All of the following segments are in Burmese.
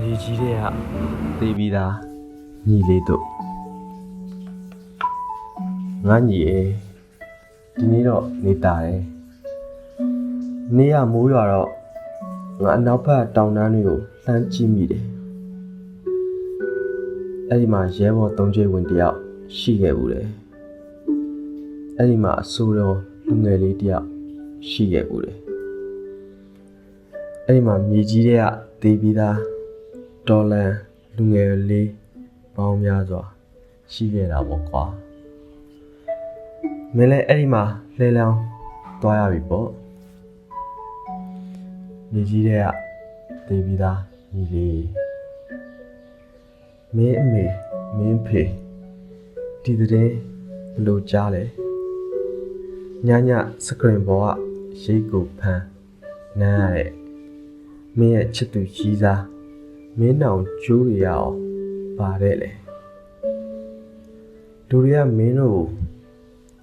မြေကြီးတွေကသေပြီးသားညီလေးတို့ငါညီအေးဒီနေ့တော့နေတာတယ်နေ့ကမိုးရွာတော့ငါအနောက်ဘက်တောင်တန်းတွေကိုလှမ်းကြည့်မိတယ်အဲ့ဒီမှာရဲဘော်၃ကျိဝင်တယောက်ရှိခဲ့ဘူးတယ်အဲ့ဒီမှာအဆိုးတော်လူငယ်လေးတယောက်ရှိခဲ့ဘူးတယ်အဲ့ဒီမှာမြေကြီးတွေကသေပြီးသားတော်လန်လူငယ်လေးပေါင်းများစွာရှိခဲ့တာပေါ့ကွာမင်းလည်းအဲ့ဒီမှာလှဲလောင်းသွားရပြီပေါ့မြေကြီးတွေကသေပြီးသားညီလေးမင်းအမေမင်းဖေဒီတဲ့ဘလို့ကြားလဲညစကရင်ဘောကရိတ်ကိုဖမ်းနမ်းရတဲ့မင်းရဲ့ချစ်သူကြီးစားမင်းနောင်ကျိုးရအောင်ပါတဲ့လေလူတွေကမင်းတို့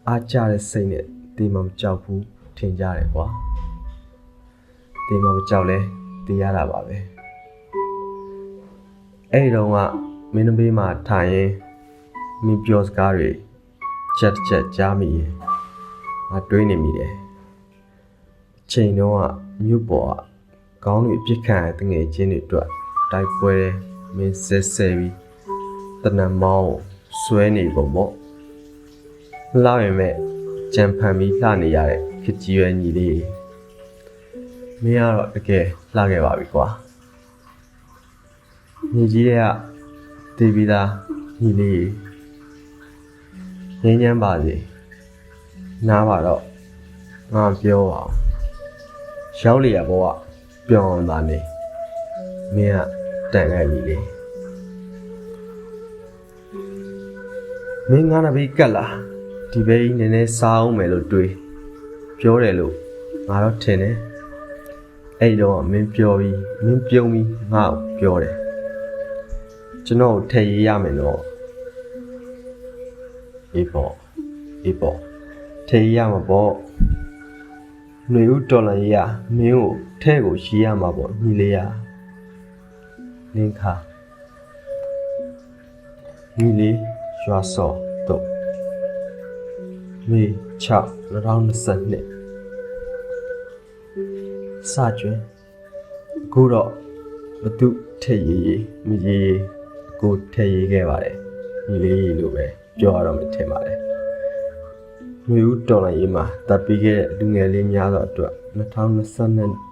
အားကြတဲ့စိတ်နဲ့တေးမမကြောက်ဘူးထင်ကြတယ်ကွာတေးမမကြောက်လဲတေးရတာပါပဲအဲ့ဒီတော့ကမင်းတို့ဘေးမှာထိုင်ရင်မင်းပြောစကားတွေချက်ချက်ကြားမိရင်ငါတွေးနေမိတယ်ချိန်တော့ကမြို့ပေါ်ကကောင်းတွေပြစ်ခံရတဲ့ငွေချင်းတွေအတွက်တိုက်ပွဲမင်းဆဲပြီးတနံမောင်းဆွဲနေပုံပေါ့လှရင်မဲ့ကြံဖန်ပြီးလှနေရတဲ့ခကြီးရွယ်ညီလေးမင်းကတော့တကယ်လှခဲ့ပါပြီကွာညီကြီးတွေကတေးပြီးသားညီလေးငြင်းပါစေနားပါတော့ငါပြောပါအောင်ရောက်လေရဘောကပြောင်းတာနေမင်းကတန်ခဲ့ပြီလေမင်းငါးနဘီကတ်လာဒီဘေးကြီးနည်းနည်းစားအောင်မယ်လို့တွေးပြောတယ်လို့ငါတော့ထင်တယ်အဲ့တော့မင်းပြောပြီးမင်းပြုံးပြီးငါ့ကိုပြောတယ်ကျွန်တော်ထည့်ရရမယ်တော့အေးပေါ့ထည့်ရမှာပေါ့ຫນွေဦးဒေါ်လာရေးရမင်းကိုထဲကိုရေးရမှာပေါ့ညီလေးရလင်းခါညီလေးရွာစောတို့မေ6 2022စာကျွန်းအခုတော့ဘသူထည့်ရေးမရေးကိုထည့်ရေးခဲ့ပါတယ်ညီလေးလို့ပဲပြောရတော့မှထင်ပါတယ်ຫນွေဦးဒေါ်လာရေးမှာတပ်ပြီးခဲ့တဲ့လူငယ်လေးများသောအတွက်2022